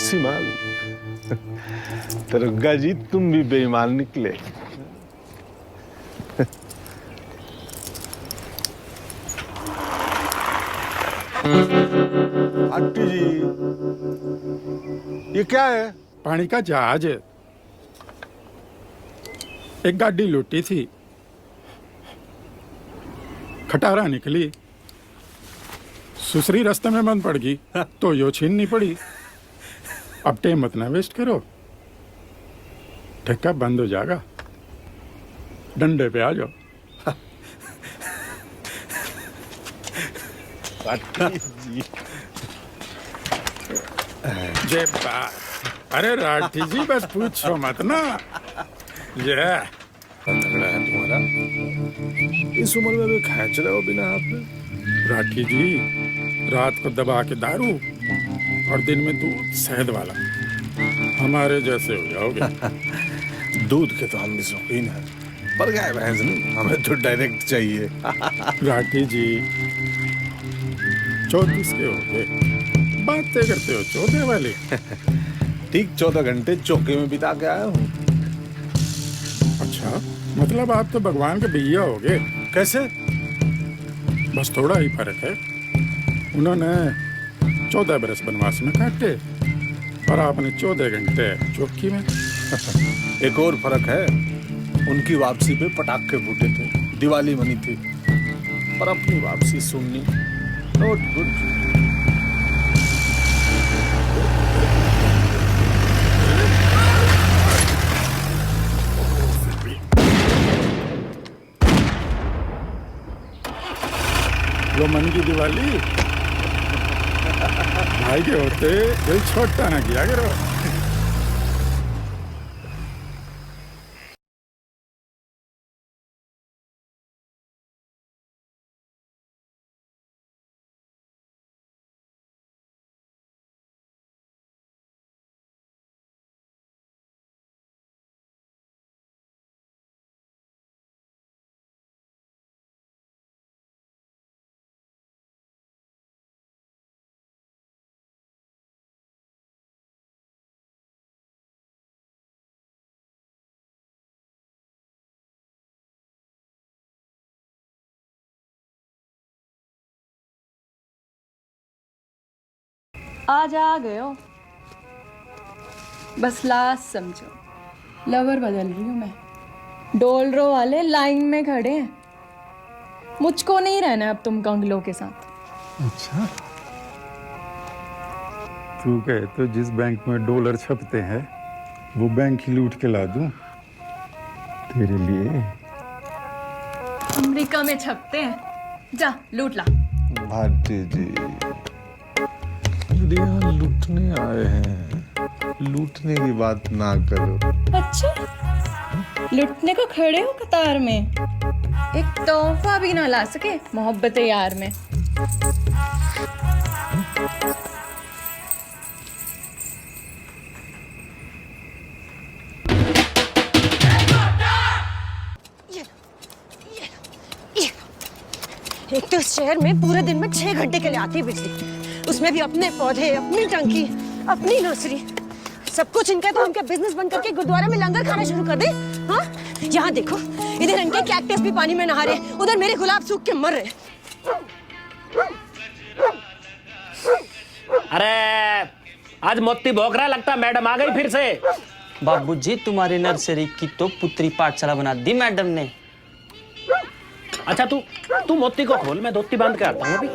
देसी माल। दरोगा जी तुम भी बेईमान निकले। आंटी जी ये क्या है? पानी का जहाज है। एक गाड़ी लूटी थी, खटारा निकली, सुसरी रास्ते में बंद पड़ गई तो यो छीननी पड़ी। अब टाइम मत ना वेस्ट करो, ठेका बंद हो जाएगा, डंडे पे आ जाओ। जी जे बात, अरे राठी जी बस पूछो मत ना। ये तगड़ा है तुम्हारा। इस उम्र में भी खींच रहे हो बिना हाथ में। राठी जी, रात को दबा के दारू और दिन में दूध शहद वाला, हमारे जैसे हो जाओगे। दूध के तो हम भी शौकीन हैं, पर गाय भैंस नहीं, हमें तो डायरेक्ट चाहिए। राठी जी 34 के हो गए, बातें करते हो चौथे वाले। ठीक 14 घंटे चौके में बिता के आया हूँ। अच्छा, मतलब आप तो भगवान के भैया हो गए। कैसे? बस थोड़ा ही फर्क है, उन्होंने 14 बरस बनवास में काटे और आपने 14 घंटे चौकी में। एक और फर्क है, उनकी वापसी पे पटाखे फूटे थे, दिवाली मनी थी, पर अपनी वापसी सुननी नॉट गुड। वो मन की दिवाली भाई के होते दिल छोटा ना किया करो। आज आ गए हो, बस लास्ट समझो, लवर बदल रही हूँ मैं। डोलरो वाले लाइन में खड़े हैं, मुझको नहीं रहना अब तुम कंगलों के साथ। अच्छा, तू कहे तो जिस बैंक में डॉलर छपते हैं वो बैंक ही लूट के ला दूं तेरे लिए। अमेरिका में छपते हैं, जा लूट ला। भाटी जी यहाँ लूटने आए हैं, लूटने की बात ना करो। अच्छा, लुटने को खड़े हो कतार में, एक तोहफा भी ना ला सके मोहब्बत यार में। एक तो इस शहर में पूरे दिन में 6 घंटे के लिए आती है बिजली, उसमें भी अपने पौधे, अपनी टंकी, अपनी नर्सरी, सब कुछ इनका। तो हम क्या बिजनेस बंद करके गुरुद्वारा में लंगर खाना शुरू कर दे? हाँ, यहाँ देखो, इधर इनके कैक्टस भी पानी में नहा रहे, उधर मेरे गुलाब सूख के मर रहे। अरे आज मोती भौंक रहा, लगता मैडम आ गई फिर से। बाबूजी, तुम्हारी नर्सरी की तो पुत्री पाठशाला बना दी मैडम ने। अच्छा तू मोती को खोल, मैं धोती बांध के आता हूँ अभी।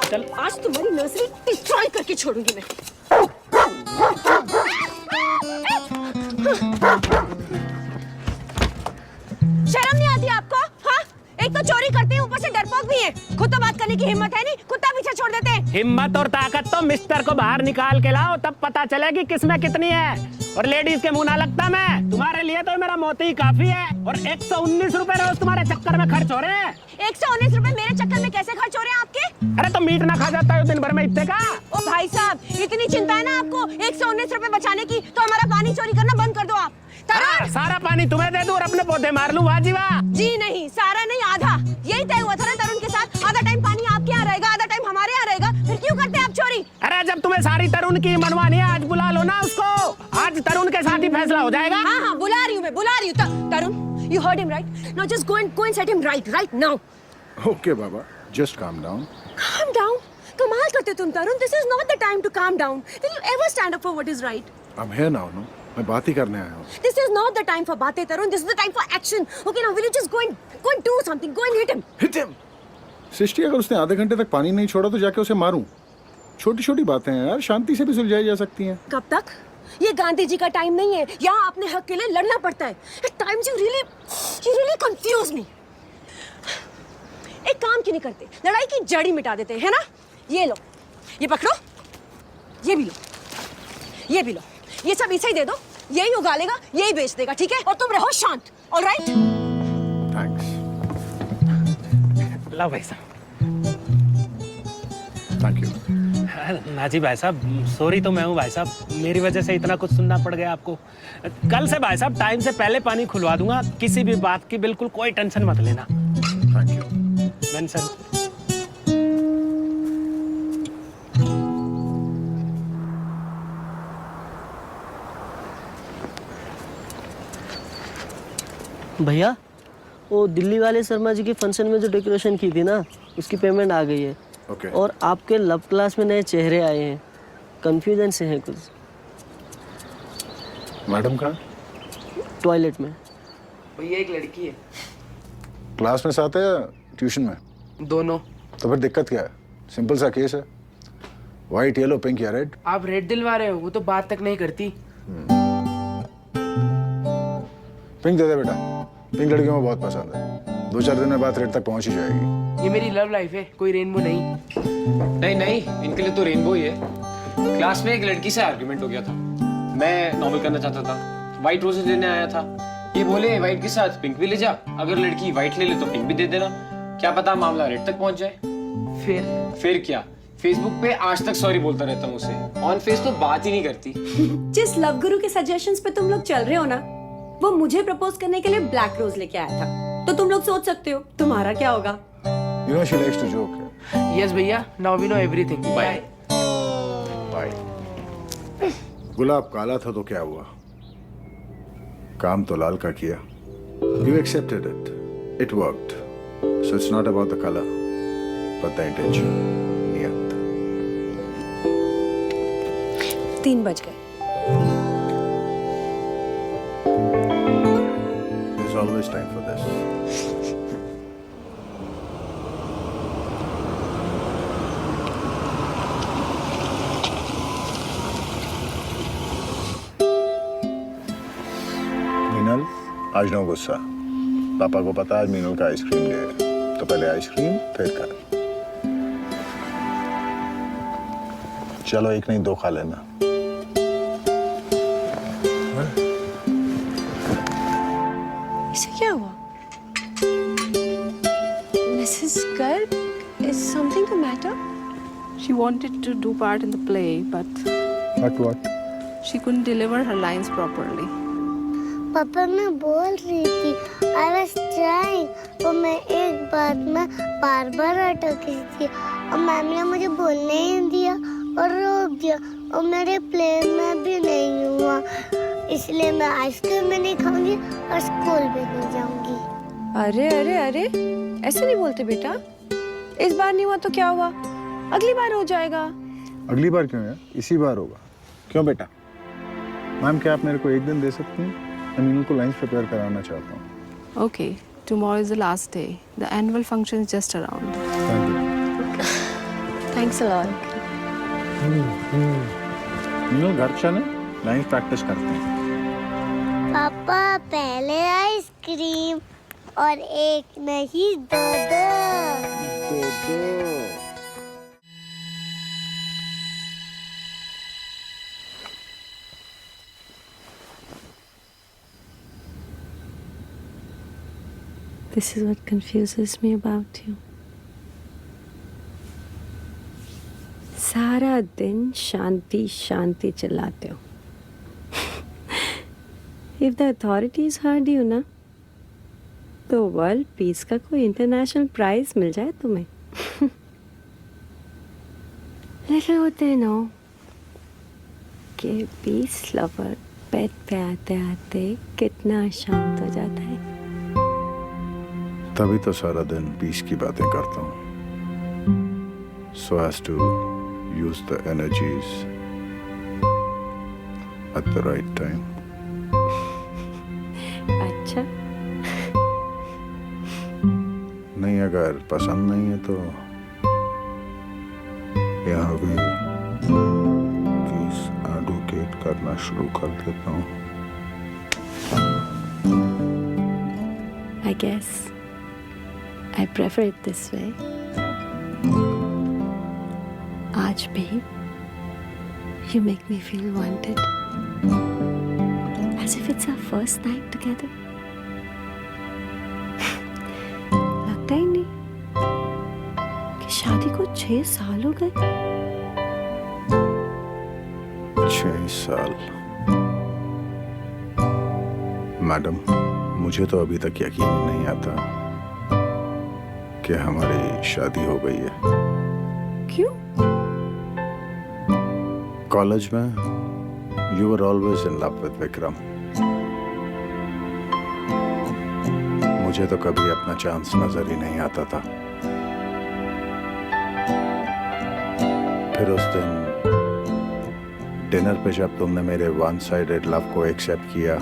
चल, आज तुम्हारी नर्सरी डिस्ट्रॉय करके छोड़ूंगी मैं। शर्म नहीं आती आपको? हाँ, एक तो चोरी करते हैं, ऊपर से डरपोक भी है। खुद तो बात करने की हिम्मत है नहीं, कुत्ता पीछे छोड़ देते हैं। हिम्मत और ताकत तो मिस्टर को बाहर निकाल के लाओ, तब पता चलेगी किसमें कितनी है। और लेडीज के मुंह ना लगता मैं, तुम्हारे लिए तो मेरा मोती काफी है। और 119 रुपए रोज तुम्हारे चक्कर में खर्च हो रहे हैं। 119 रुपए मेरे चक्कर में कैसे खर्च हो रहे हैं आपके? अरे तो मीट ना खा जाता है दिन भर में इतने का। ओ भाई साहब, इतनी चिंता है ना आपको 119 रुपए बचाने की, तो हमारा पानी चोरी करना बंद कर दो आप। सारा पानी तुम्हें दे दूं और अपने पौधे मार लूं, वाह जी वाह। जी नहीं, सारा नहीं, आधा। यही तय हुआ था ना तरुण के साथ, आधा टाइम पानी आपके यहाँ रहेगा, आधा टाइम हमारे यहाँ रहेगा। फिर क्यों करते हैं आप चोरी? अरे है जब तुम्हें सारी तरुण की मनवानी है, आज बुला लो ना उसको। आज तरुण के साथ ही फैसला हो जाएगा। हाँ हाँ बुला रही हूँ मैं, बुला रही हूँ। तरुण, you heard him right? Now just go and set him right now. Okay, Baba. Just calm down. Calm down? कमाल करते तुम तरुण। This is not the time to calm down. Will you ever stand up for what is right? I'm here now, no? मैं बात ही करने आया हूँ। This is not the time for बातें तरुण. This is the time for action. Okay, now will you just go and do something? Go and hit him. Hit him. सृष्टि, अगर उसने आधे घंटे तक पानी नहीं छोड़ा तो जाके उसे मारूं। छोटी छोटी बातें हैं यार, शांति से भी सुलझाई जा सकती हैं। कब तक? ये गांधी जी का टाइम नहीं है। यहाँ अपने हक के लिए लड़ना पड़ता है। At times you really confuse me. एक काम क्यों नहीं करते? लड़ाई की जड़ ही मिटा देते हैं ना? ये लो, ये पकड़ो, ये भी लो, ये भी लो, ये सब इसे ही दे दो। यही उगालेगा, यही बेच देगा, ठीक है? और तुम रहो शांत। ऑलराइट? थैंक्स। लो भाई साहब। Thank you. नाजी भाई साहब, सॉरी तो मैं हूँ भाई साहब, मेरी वजह से इतना कुछ सुनना पड़ गया आपको। कल से भाई साहब टाइम से पहले पानी खुलवा दूंगा, किसी भी बात की बिल्कुल कोई टेंशन मत लेना। Thank you. मेंशन। भैया, वो दिल्ली वाले शर्मा जी के फंक्शन में जो डेकोरेशन की थी ना, उसकी पेमेंट आ गई है। Okay. और आपके लव क्लास में नए चेहरे आए हैं, कंफ्यूजन से हैं कुछ। मैडम कहाँ? टॉयलेट में। भैया एक लड़की है। क्लास में साथ है या ट्यूशन में? दोनों। तो फिर दिक्कत क्या है? सिंपल सा केस है। व्हाइट, येलो, पिंक या रेड? आप रेड दिलवा रहे हो, वो तो बात तक नहीं करती। पिंक दे दे बेटा, पिंक लड़कियों को बहुत पसंद है। 2-4 दिन में बात रेड तक पहुंच ही जाएगी। ये मेरी लव लाइफ है, कोई रेनबो नहीं। नहीं नहीं, इनके लिए तो रेनबो ही है। क्लास में एक लड़की से आर्गुमेंट हो गया था। मैं नॉवल करना चाहता था, व्हाइट रोजेस लेने आया था। ये बोले व्हाइट के साथ पिंक भी ले जा, अगर लड़की व्हाइट ले ले तो पिंक भी दे देना। क्या पता मामला रेड तक पहुंच जाए। फिर क्या, फेसबुक पे आज तक सॉरी बोलता रहता हूँ उसे, ऑन फेस तो बात ही नहीं करती। जिस लव गुरु के सजेशंस पे तुम लोग चल रहे हो ना, वो मुझे प्रपोज करने के लिए ब्लैक रोज लेके आया था। तो तुम लोग सोच सकते हो तुम्हारा क्या होगा। You know she likes to joke. Yes भैया, now we know everything. Bye. Bye. गुलाब काला था तो क्या हुआ? काम तो लाल का किया। You accepted it. It worked. So it's not about the color, but the intention. नियत। 3 बज गए। There's always time for this. Meenal, आज नो गुस्सा। पापा को पता आज मीनल का आइसक्रीम डे है, तो पहले आइसक्रीम फिर कर। चलो एक नहीं 2 खा लेना। इसे क्या हुआ? Mrs. Garg, is something the matter? She wanted to do part in the play, but What? she couldn't deliver her lines properly. पापा मैं बोल रही थी, I was trying, तो मैं एक बात में बार अटक रही थी और मैम ने मुझे बोलने ही दिया और रोक दिया और मेरे प्ले में भी नहीं हुआ, इसलिए मैं आइसक्रीम में नहीं खाऊंगी और स्कूल भी नहीं जाऊंगी। अरे अरे अरे, ऐसे नहीं बोलते बेटा। इस बार नहीं हुआ तो क्या हुआ, अगली बार हो जाएगा। अगली बार क्यों है? इसी बार होगा। क्यों बेटा? मैम क्या आप मेरे को एक दिन दे सकती हैं? मैं मीनू को लाइंस प्रिपेयर कराना चाहता हूँ। Okay, tomorrow is the last day. The annual function is just around. Thank you. Thanks a lot. Meenu घर चले, लाइंस प्रैक्टिस करते हैं। पापा पहले आइसक्रीम और एक नहीं 2-2। This is what confuses me about you. सारा दिन शांति शांति चिल्लाते हो। If the authorities heard you ना, तो वर्ल्ड पीस का कोई इंटरनेशनल प्राइज मिल जाए तुम्हें। लेकिन होते नो कि 20 लवर बेड पे आते आते कितना शांत हो जाता है। तभी तो सारा दिन पीस की बातें करता हूँ, so as to use the energies at the right time. अच्छा, नहीं, अगर पसंद नहीं है तो यहाँ भी केस एडवोकेट करना शुरू कर देता हूँ। I guess I prefer it this way. आज भी you make me feel wanted, as if it's our first night together. लगता ही नहीं कि शादी को 6 साल हो गए। 6 साल। मैडम, मुझे तो अभी तक यकीन ही नहीं आता कि हमारी शादी हो गई है। क्यों? कॉलेज में you were always in love with Vikram. मुझे तो कभी अपना चांस नजर ही नहीं आता था। फिर उस दिन डिनर पे जब तुमने मेरे वन साइडेड लव को एक्सेप्ट किया,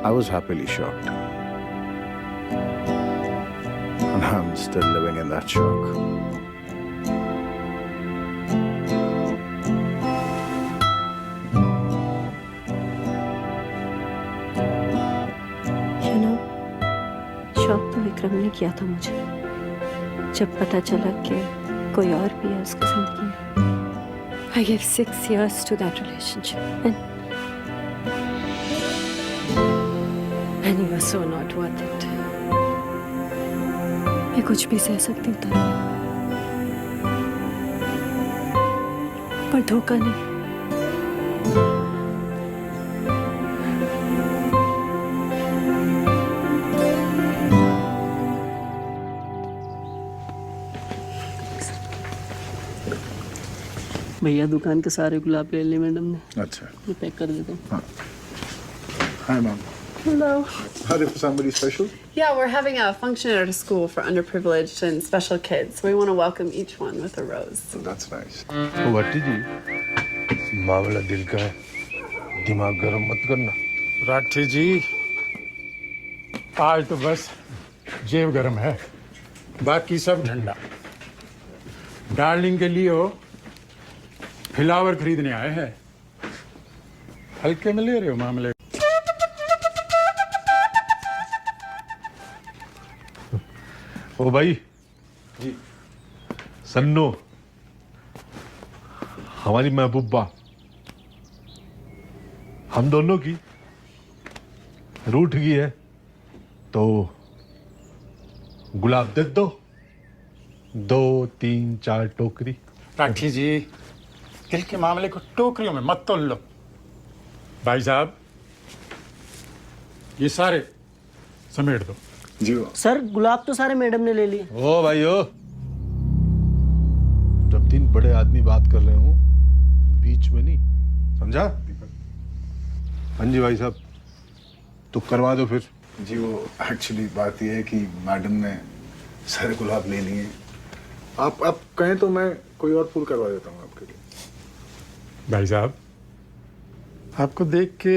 I was happily shocked. And I'm still living in that shock. You know, शौक तो विक्रम ने किया था मुझे, जब पता चला कि कोई और भी है उसकी जिंदगी में। I gave 6 years to that relationship, and he was so not worth it. मैं कुछ भी सह सकती था, पर धोखा नहीं। भैया दुकान के सारे गुलाब ले लिए मैडम ने। अच्छा। ये पैक कर देता हूँ। हाँ। Hi, Mom. Hello. Are you for somebody special? Yeah, we're having a function at a school for underprivileged and special kids. We want to welcome each one with a rose. So that's nice. भट्टी जी, मामला दिल का है, दिमाग गरम मत करना। राठी जी, आज तो बस जेब गरम है, बाकी सब ठंडा। डार्लिंग के लिए हो फ्लावर खरीदने आए हैं, हल्के में ले रहे हो मामले। ओ भाई जी, सन्नो, हमारी महबूबा, हम दोनों की रूठ गई है, तो गुलाब दे दो, 2, 3, 4 टोकरी। राठी जी, दिल के मामले को टोकरियों में मत तोल लो। भाई साहब, ये सारे समेट दो। जी सर, गुलाब तो सारे मैडम ने ले लिए। ओ भाई ओ, जब 3 बड़े आदमी बात कर रहे हो, बीच में नहीं, समझा? हाँ जी भाई साहब, तो करवा दो फिर। जी वो एक्चुअली बात यह है कि मैडम ने सारे गुलाब ले लिए। आप कहें तो मैं कोई और फूल करवा देता हूँ आपके लिए। भाई साहब, आपको देख के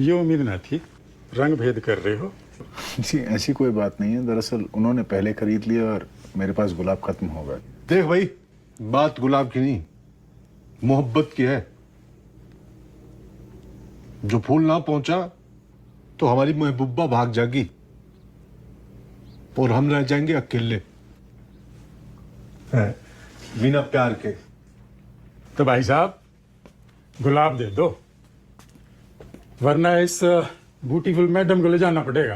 ये उम्मीद ना थी, रंग भेद कर रहे हो। जी ऐसी कोई बात नहीं है, दरअसल उन्होंने पहले खरीद लिया और मेरे पास गुलाब खत्म हो गए। देख भाई, बात गुलाब की नहीं, मोहब्बत की है। जो फूल ना पहुंचा तो हमारी महबूबा भाग जाएगी और हम रह जाएंगे अकेले, बिना प्यार के। तो भाई साहब, गुलाब दे दो, वरना इस ब्यूटीफुल मैडम को ले जाना पड़ेगा।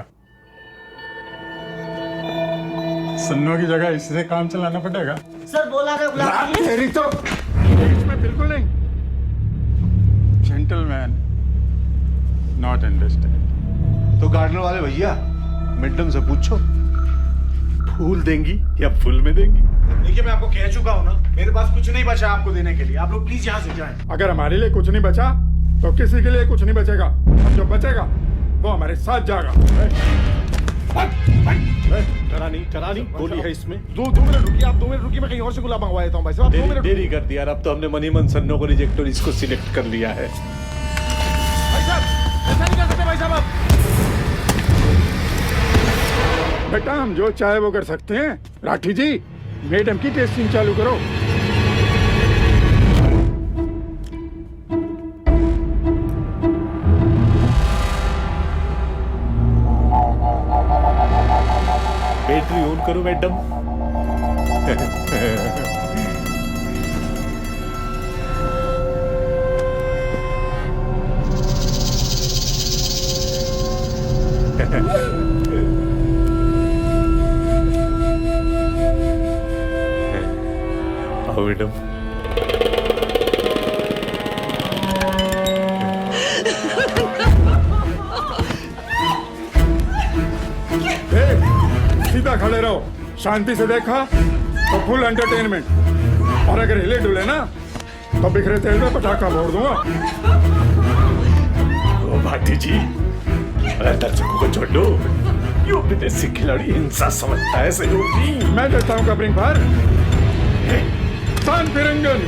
सन्नो की जगह इससे काम चलाना पड़ेगा। सर बोला था गुलाब की। तेरी तो इसमें बिल्कुल नहीं। Gentleman not understand. तो गार्डनर वाले भैया, मैडम से पूछो, फूल देंगी या फूल में देंगी? देखिए मैं आपको कह चुका हूँ ना, मेरे पास कुछ नहीं बचा आपको देने के लिए। आप लोग प्लीज यहाँ से जाएं। अगर हमारे लिए कुछ नहीं बचा तो किसी के लिए कुछ नहीं बचेगा, और जो बचेगा वो हमारे साथ जाएगा। करा नहीं गोली है इसमें। 2 मिनट रुकिए आप, 2 मिनट रुकिए, मैं कहीं और से गुलाब मंगवा देता हूँ भाई साहब। 2 मिनट देरी कर दिया यार, अब तो हमने मनी मन सन्नो को रिजेक्ट और इसको सिलेक्ट कर लिया है। भाई साहब ऐसा नहीं कर सकते भाई साहब आप। बेटा हम जो चाहे वो कर सकते हैं। राठी जी मैडम की टेस्टिंग चालू करो। बैटरी ऑन करो मैडम। आओ मैडम। सीधा खड़े रहो, शांति से देखा तो फुल एंटरटेनमेंट, और अगर हिले डुले ना तो बिखरे तेल में पटाखा फोड़ दूंगा। ओ भाटी जी, अरे दर्शकों को छोड़ दो, ये विदेशी खिलाड़ी हिंसा समझता है सहयोगी। मैं देता हूँ कवरिंग पर शान फिरंगन।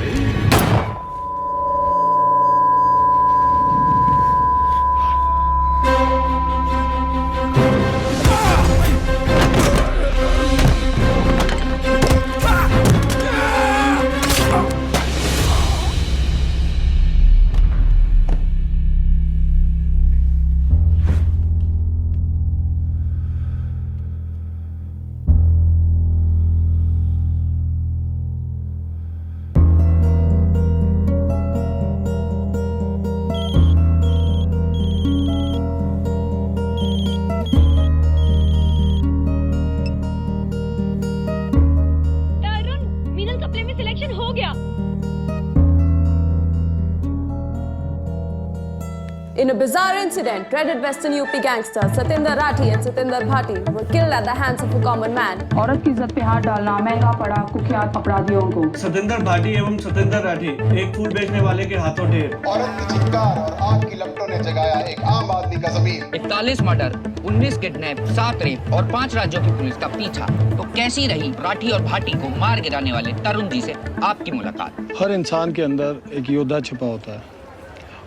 In a bizarre incident, dreaded Western UP gangsters Satinder Rathi and Satinder Bhati were killed at the hands of a common man. औरत की इज्जत पे हाथ डालना महंगा पड़ा कुख्यात अपराधियों को। सतिंदर भाटी एवं सतिंदर राठी एक फूल बेचने वाले के हाथों ढेर। औरत की चित्कार और आग की लपटों ने जगाया एक आम आदमी का ज़मीर। 41 मर्डर, 19 किडनैप, 7 रेप और 5 राज्यों की पुलिस का पीछा। तो कैसी रही राठी और भाटी को मार गिराने वाले तरुण जी से आपकी मुलाकात? हर इंसान के अंदर एक योद्धा छिपा होता है,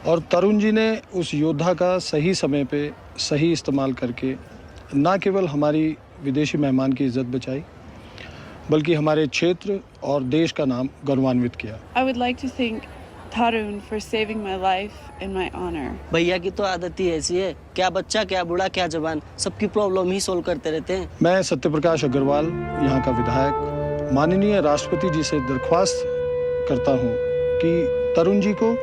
और तरुण जी ने उस योद्धा का सही समय पे सही इस्तेमाल करके न केवल हमारी विदेशी मेहमान की इज्जत बचाई, बल्कि हमारे क्षेत्र और देश का नाम गौरवान्वित किया। I would like to thank Tarun for saving my life and my honor. भैया की तो आदत ही ऐसी है, क्या बच्चा क्या बूढ़ा क्या जवान, सबकी प्रॉब्लम ही सोल्व करते रहते हैं। मैं सत्यप्रकाश अग्रवाल, यहाँ का विधायक, माननीय राष्ट्रपति जी से दरख्वास्त करता हूँ कि तरुण जी को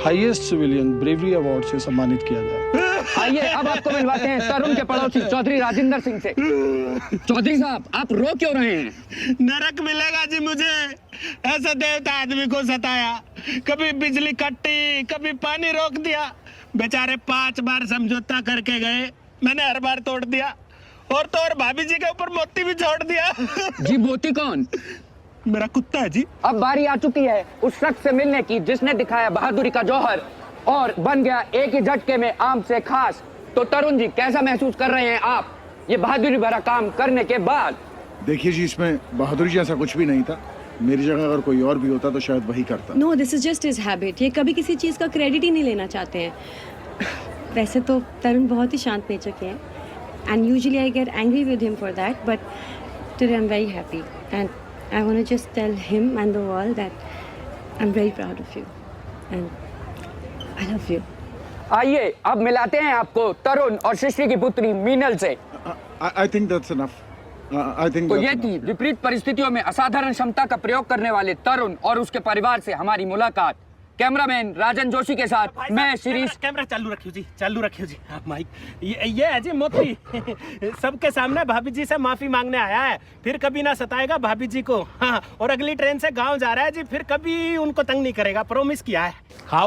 हाईएस्ट सिविलियन ब्रेवरी अवार्ड से सम्मानित किया जाए। आइए अब आपको मिलवाते हैं तरुण के पड़ोसी चौधरी राजेंद्र सिंह से। चौधरी साहब आप रो क्यों रहे हैं? नरक मिलेगा जी मुझे, ऐसा देवता आदमी को सताया, कभी बिजली कट्टी कभी पानी रोक दिया। बेचारे 5 बार समझौता करके गए, मैंने हर बार तोड़ दिया, और तो और भाभी जी के ऊपर मोती भी छोड़ दिया। जी मोती कौन? मेरा कुत्ता है जी। अब बारी आ चुकी है उस शख्स से मिलने की जिसने दिखाया बहादुरी का जौहर और बन गया एक ही झटके में आम से खास। तो तरुण जी कैसा महसूस कर रहे हैं आप ये बहादुरी भरा काम करने के बाद? देखिए जी, इसमें बहादुरी जैसा कुछ भी नहीं था। मेरी जगह अगर कोई और भी होता तो शायद वही करता। No, this is just his habit. ये कभी किसी चीज़ का क्रेडिट ही नहीं लेना चाहते हैं। वैसे तो तरुण बहुत ही शांत नेचर के हैं, and usually I get angry with him for that, but today I am very happy and I want to just tell him and the world that I'm very proud of you and I love you. आइए अब मिलाते हैं आपको तरुण और सृष्टि की पुत्री मीनल से। I think that's enough. I think तो that's ये enough. थी विपरीत परिस्थितियों में असाधारण क्षमता का प्रयोग करने वाले तरुण और उसके परिवार से हमारी मुलाकात। कैमरामैन राजन जोशी के साथ मैं शिरीष। कैमरा चालू रखियो जी, चालू रखियो जी। माइक ये है जी मोती। सबके सामने भाभी जी से माफी मांगने आया है, फिर कभी ना सताएगा भाभी जी को। हाँ, और अगली ट्रेन से गांव जा रहा है जी, फिर कभी उनको तंग नहीं करेगा, प्रॉमिस किया है। हाँ